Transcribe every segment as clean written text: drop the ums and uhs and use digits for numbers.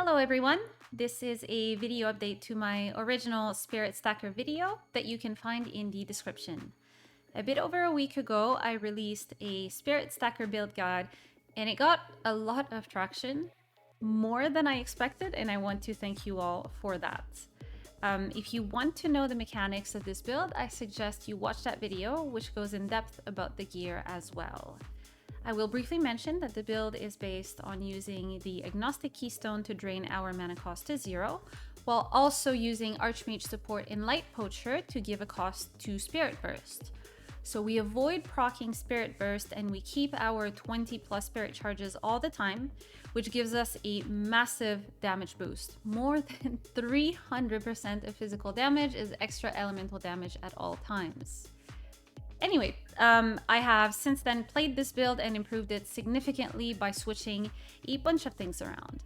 Hello everyone, this is a video update to my original Spirit Stacker video that you can find in the description. A bit over a week ago, I released a Spirit Stacker build guide and it got a lot of traction, more than I expected, and I want to thank you all for that. If you want to know the mechanics of this build, I suggest you watch that video, which goes in depth about the gear as well. I will briefly mention that the build is based on using the Agnostic Keystone to drain our mana cost to 0, while also using Archmage support in Light Poacher to give a cost to Spirit Burst. So we avoid proccing Spirit Burst and we keep our 20 plus Spirit charges all the time, which gives us a massive damage boost. More than 300% of physical damage is extra elemental damage at all times. Anyway, I have since then played this build and improved it significantly by switching a bunch of things around.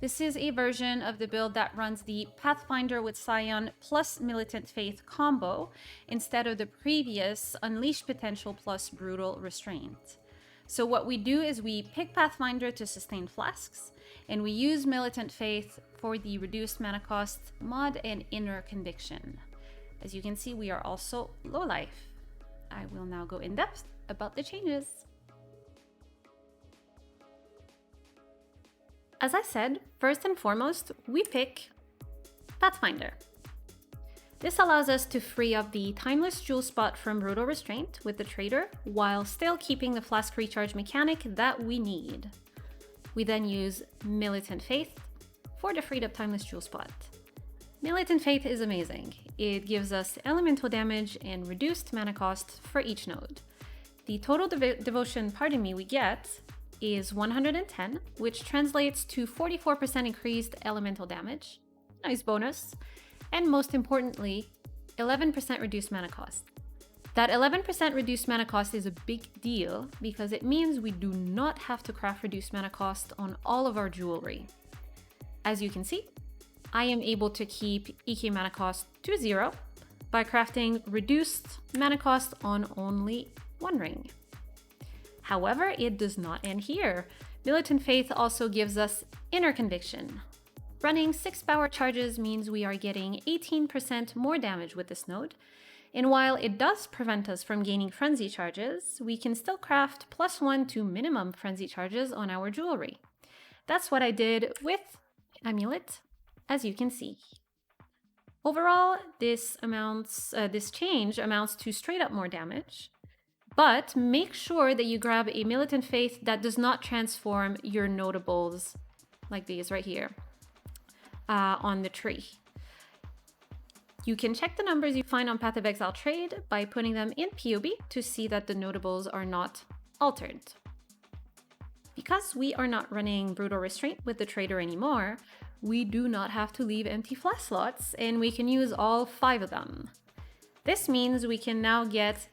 This is a version of the build that runs the Pathfinder with Scion plus Militant Faith combo instead of the previous Unleash Potential plus Brutal Restraint. So what we do is we pick Pathfinder to sustain Flasks, and we use Militant Faith for the reduced mana cost mod and Inner Conviction. As you can see, we are also low life. I will now go in depth about the changes. As I said, first and foremost, we pick Pathfinder. This allows us to free up the Timeless Jewel spot from Brutal Restraint with the Trader, while still keeping the Flask recharge mechanic that we need. We then use Militant Faith for the freed up Timeless Jewel spot. Militant Faith is amazing. It gives us elemental damage and reduced mana cost for each node. The total devotion we get is 110, which translates to 44% increased elemental damage. Nice bonus. And most importantly, 11% reduced mana cost. That 11% reduced mana cost is a big deal because it means we do not have to craft reduced mana cost on all of our jewelry. As you can see, I am able to keep EK mana cost to 0 by crafting reduced mana cost on only one ring. However, it does not end here. Militant Faith also gives us Inner Conviction. Running 6 power charges means we are getting 18% more damage with this node, and while it does prevent us from gaining frenzy charges, we can still craft +1 to minimum frenzy charges on our jewelry. That's what I did with Amulet, as you can see. Overall, this change amounts to straight up more damage, but make sure that you grab a Militant Faith that does not transform your notables like these right here on the tree. You can check the numbers you find on Path of Exile trade by putting them in PoE to see that the notables are not altered. Because we are not running Brutal Restraint with the Trader anymore, we do not have to leave empty flask slots, and we can use all 5 of them. This means we can now get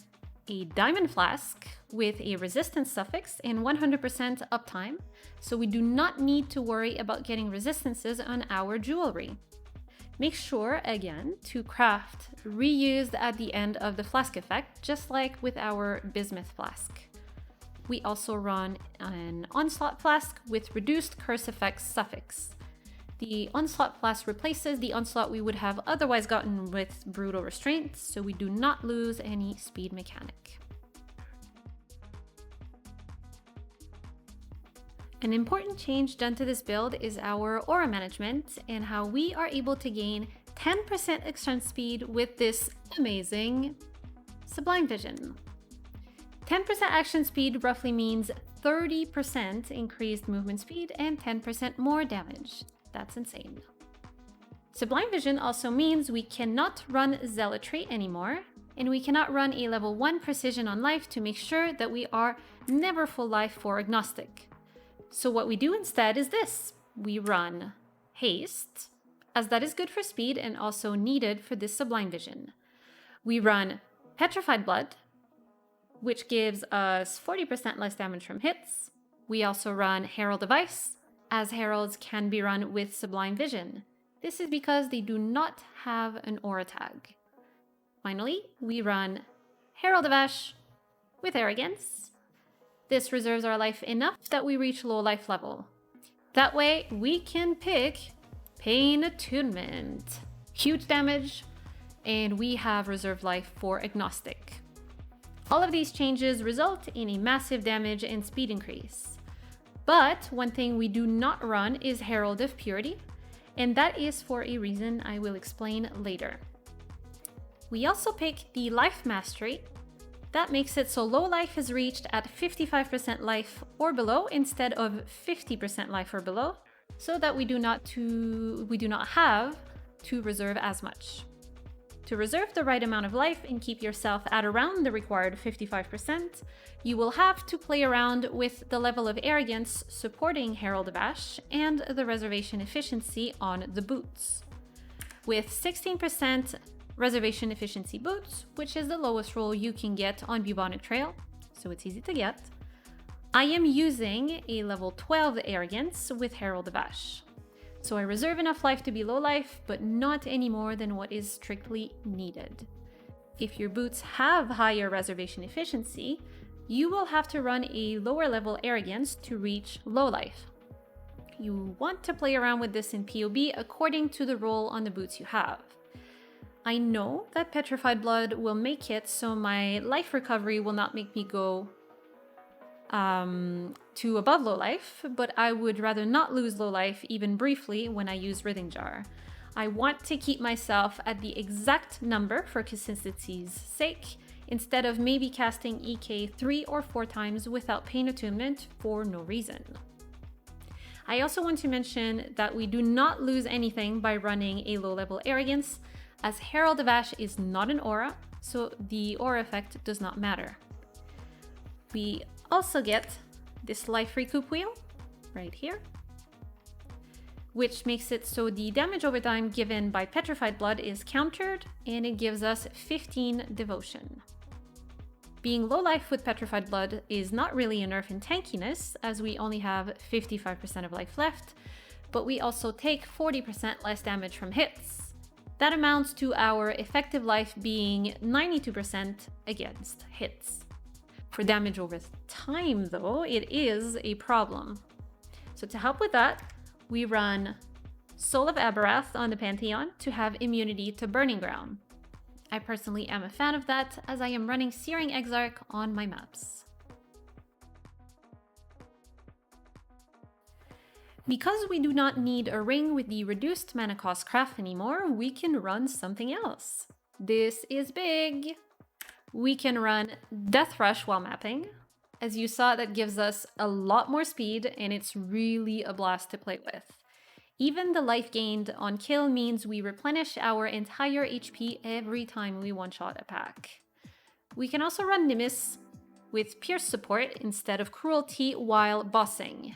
a Diamond Flask with a resistance suffix and 100% uptime, so we do not need to worry about getting resistances on our jewelry. Make sure, again, to craft reused at the end of the flask effect, just like with our Bismuth Flask. We also run an Onslaught Flask with reduced curse effects suffix. The Onslaught Flask replaces the Onslaught we would have otherwise gotten with Brutal Restraint, so we do not lose any speed mechanic. An important change done to this build is our aura management and how we are able to gain 10% extend speed with this amazing Sublime Vision. 10% action speed roughly means 30% increased movement speed and 10% more damage. That's insane. Sublime Vision also means we cannot run Zealotry anymore, and we cannot run a level 1 precision on life to make sure that we are never full life for Agnostic. So what we do instead is this. We run Haste, as that is good for speed and also needed for this Sublime Vision. We run Petrified Blood, which gives us 40% less damage from hits. We also run Herald of Ice, as Heralds can be run with Sublime Vision. This is because they do not have an aura tag. Finally, we run Herald of Ash with Arrogance. This reserves our life enough that we reach low life level. That way we can pick Pain Attunement. Huge damage, and we have Reserve Life for Agnostic. All of these changes result in a massive damage and speed increase. But one thing we do not run is Herald of Purity, and that is for a reason I will explain later. We also pick the Life Mastery. That makes it so low life is reached at 55% life or below instead of 50% life or below, so that we do not have to reserve as much. To reserve the right amount of life and keep yourself at around the required 55%, you will have to play around with the level of arrogance supporting Herald of Ash and the reservation efficiency on the boots. With 16% reservation efficiency boots, which is the lowest roll you can get on Bubonic Trail, so it's easy to get, I am using a level 12 arrogance with Herald of Ash. So I reserve enough life to be low life, but not any more than what is strictly needed. If your boots have higher reservation efficiency, you will have to run a lower level arrogance to reach low life. You want to play around with this in PoE according to the roll on the boots you have. I know that Petrified Blood will make it so my life recovery will not make me go to above low life, but I would rather not lose low life even briefly when I use Writhing Jar. I want to keep myself at the exact number for consistency's sake, instead of maybe casting EK 3 or 4 times without Pain Attunement for no reason. I also want to mention that we do not lose anything by running a low level arrogance, as Herald of Ash is not an aura, so the aura effect does not matter. We also get this life recoup wheel right here, which makes it so the damage over time given by Petrified Blood is countered, and it gives us 15 devotion. Being low life with Petrified Blood is not really a nerf in tankiness, as we only have 55% of life left, but we also take 40% less damage from hits. That amounts to our effective life being 92% against hits. For damage over time, though, it is a problem. So to help with that, we run Soul of Aberrath on the Pantheon to have immunity to Burning Ground. I personally am a fan of that, as I am running Searing Exarch on my maps. Because we do not need a ring with the reduced mana cost craft anymore, we can run something else. This is big! We can run Death Rush while mapping. As you saw, that gives us a lot more speed, and it's really a blast to play with. Even the life gained on kill means we replenish our entire HP every time we one-shot a pack. We can also run Nimis with Pierce support instead of Cruelty while bossing.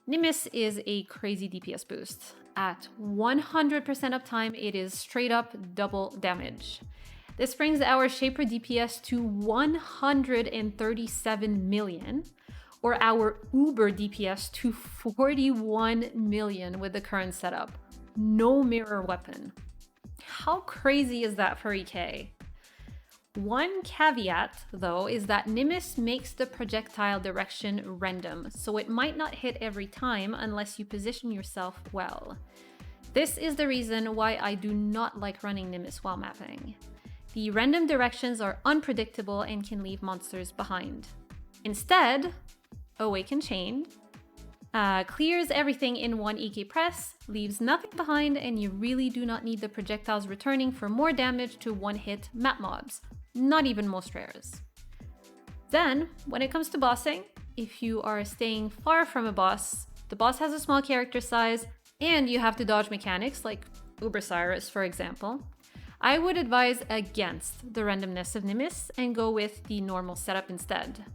Nimis is a crazy DPS boost. At 100% uptime, it is straight up double damage. This brings our Shaper DPS to 137 million, or our Uber DPS to 41 million with the current setup. No mirror weapon. How crazy is that for EK? One caveat, though, is that Nimis makes the projectile direction random, so it might not hit every time unless you position yourself well. This is the reason why I do not like running Nimis while mapping. The random directions are unpredictable and can leave monsters behind. Instead, Awaken Chain clears everything in one EK press, leaves nothing behind, and you really do not need the projectiles returning for more damage to one-hit map mobs. Not even most rares. Then, when it comes to bossing, if you are staying far from a boss, the boss has a small character size, and you have to dodge mechanics like Uber Cyrus, for example, I would advise against the randomness of Nimis and go with the normal setup instead.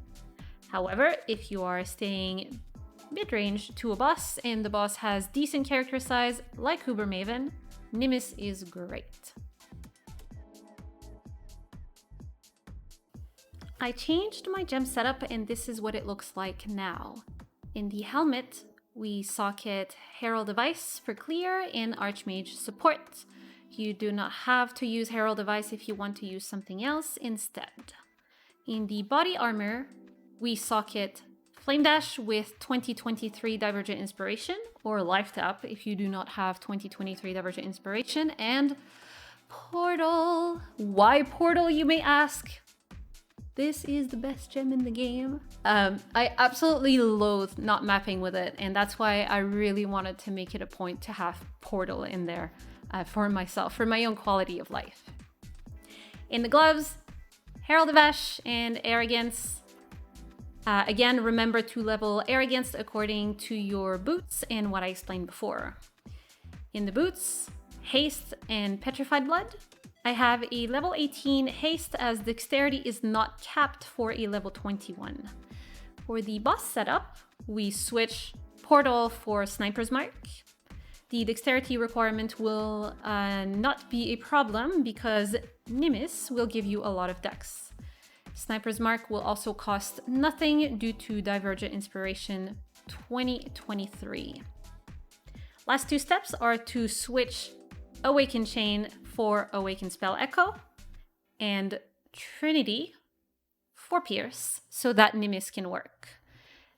However, if you are staying mid-range to a boss and the boss has decent character size like Uber Maven, Nimis is great. I changed my gem setup and this is what it looks like now. In the helmet, we socket Herald of Ice for clear and Archmage support. You do not have to use Herald of Ice if you want to use something else instead. In the body armor, we socket Flame Dash with 2023 Divergent Inspiration, or Life Tap if you do not have 2023 Divergent Inspiration, and Portal. Why Portal, you may ask? This is the best gem in the game. I absolutely loathe not mapping with it, and that's why I really wanted to make it a point to have Portal in there for myself, for my own quality of life. In the gloves, Herald of Ash and Arrogance. Again, remember to level Arrogance according to your boots and what I explained before. In the boots, Haste and Petrified Blood. I have a level 18 Haste as Dexterity is not capped for a level 21. For the boss setup, we switch Portal for Sniper's Mark. The Dexterity requirement will not be a problem because Nimis will give you a lot of dex. Sniper's Mark will also cost nothing due to Divergent Inspiration 2023. Last two steps are to switch Awaken Chain for Awaken Spell Echo and Trinity for Pierce so that Nimis can work.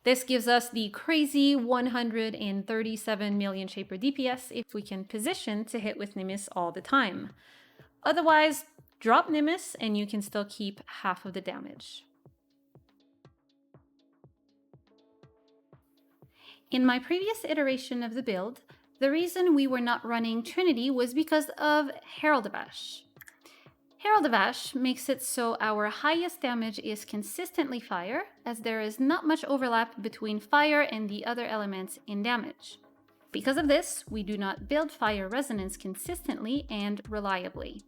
This gives us the crazy 137 million Shaper DPS if we can position to hit with Nimis all the time. Otherwise, drop Nimis and you can still keep half of the damage. In my previous iteration of the build, the reason we were not running Trinity was because of Herald of Ash. Herald of Ash makes it so our highest damage is consistently fire, as there is not much overlap between fire and the other elements in damage. Because of this, we do not build fire resonance consistently and reliably.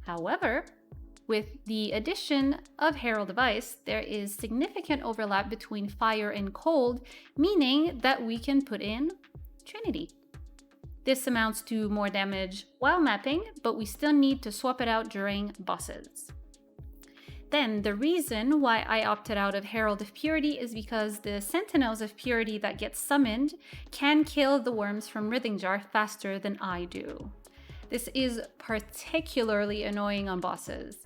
However, with the addition of Herald of Ice, there is significant overlap between fire and cold, meaning that we can put in Trinity. This amounts to more damage while mapping, but we still need to swap it out during bosses. Then, the reason why I opted out of Herald of Purity is because the Sentinels of Purity that get summoned can kill the worms from Rithing Jar faster than I do. This is particularly annoying on bosses.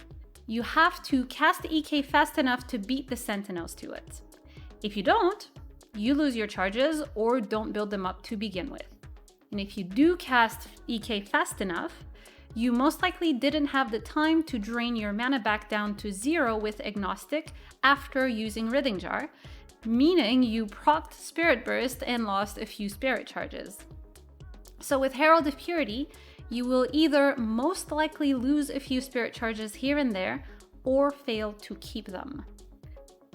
You have to cast EK fast enough to beat the Sentinels to it. If you don't, you lose your charges or don't build them up to begin with. And if you do cast EK fast enough, you most likely didn't have the time to drain your mana back down to 0 with Agnostic after using Rithing Jar, meaning you procced Spirit Burst and lost a few spirit charges. So with Herald of Purity, you will either most likely lose a few spirit charges here and there, or fail to keep them.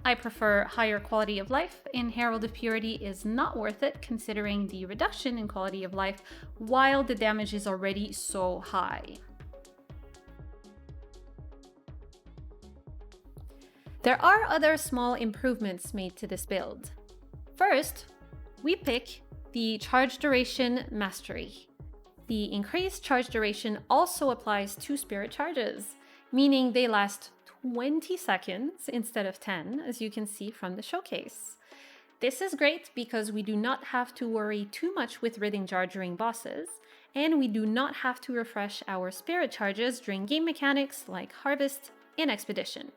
I prefer higher quality of life, and Herald of Purity is not worth it considering the reduction in quality of life while the damage is already so high. There are other small improvements made to this build. First, we pick the Charge Duration Mastery. The increased charge duration also applies to spirit charges, meaning they last 20 seconds instead of 10, as you can see from the showcase. This is great because we do not have to worry too much with Rithing Jar during bosses, and we do not have to refresh our spirit charges during game mechanics like Harvest and Expedition.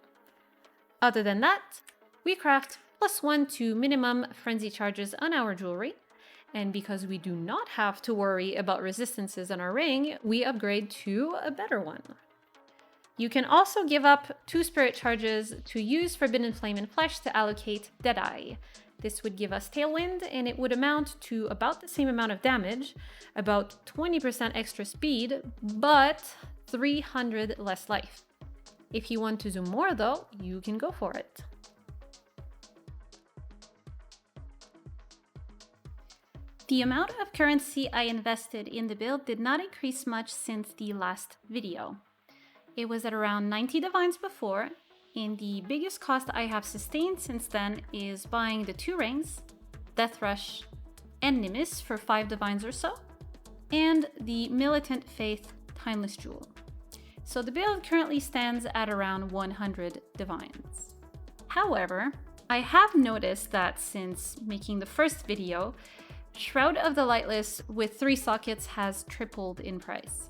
Other than that, we craft +1 to minimum frenzy charges on our jewelry, and because we do not have to worry about resistances on our ring, we upgrade to a better one. You can also give up 2 spirit charges to use Forbidden Flame and Flesh to allocate Deadeye. This would give us Tailwind, and it would amount to about the same amount of damage, about 20% extra speed, but 300 less life. If you want to do more though, you can go for it. The amount of currency I invested in the build did not increase much since the last video. It was at around 90 divines before, and the biggest cost I have sustained since then is buying the 2 rings, Death Rush, and Nimis for 5 divines or so, and the Militant Faith Timeless Jewel. So the build currently stands at around 100 divines. However, I have noticed that since making the first video, Shroud of the Lightless with 3 sockets has tripled in price.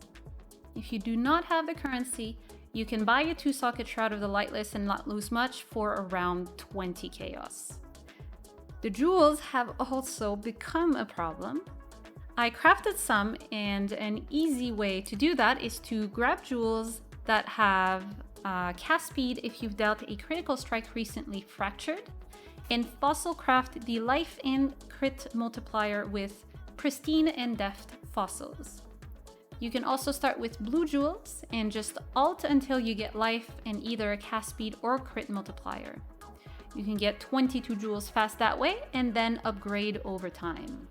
If you do not have the currency, you can buy a 2-socket Shroud of the Lightless and not lose much for around 20 chaos. The jewels have also become a problem. I crafted some, and an easy way to do that is to grab jewels that have cast speed if you've dealt a critical strike recently fractured, and fossil craft the life and crit multiplier with pristine and deft fossils. You can also start with blue jewels and just alt until you get life and either a cast speed or crit multiplier. You can get 22 jewels fast that way and then upgrade over time.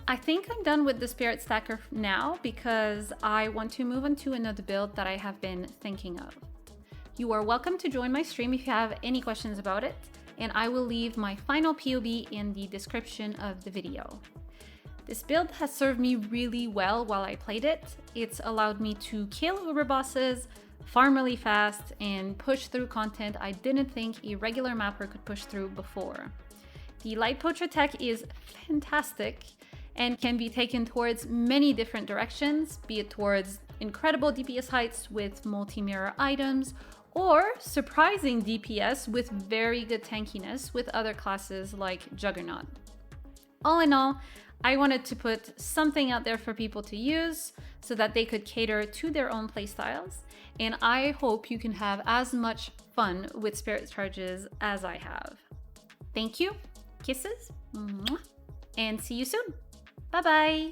I think I'm done with the Spirit Stacker now because I want to move on to another build that I have been thinking of. You are welcome to join my stream if you have any questions about it, and I will leave my final POV in the description of the video. This build has served me really well while I played it. It's allowed me to kill uber bosses, farm really fast, and push through content I didn't think a regular mapper could push through before. The Light Poacher tech is fantastic and can be taken towards many different directions, be it towards incredible DPS heights with multi-mirror items, or surprising DPS with very good tankiness with other classes like Juggernaut. All in all, I wanted to put something out there for people to use so that they could cater to their own playstyles, and I hope you can have as much fun with Spirit Charges as I have. Thank you, kisses, and see you soon. Bye bye.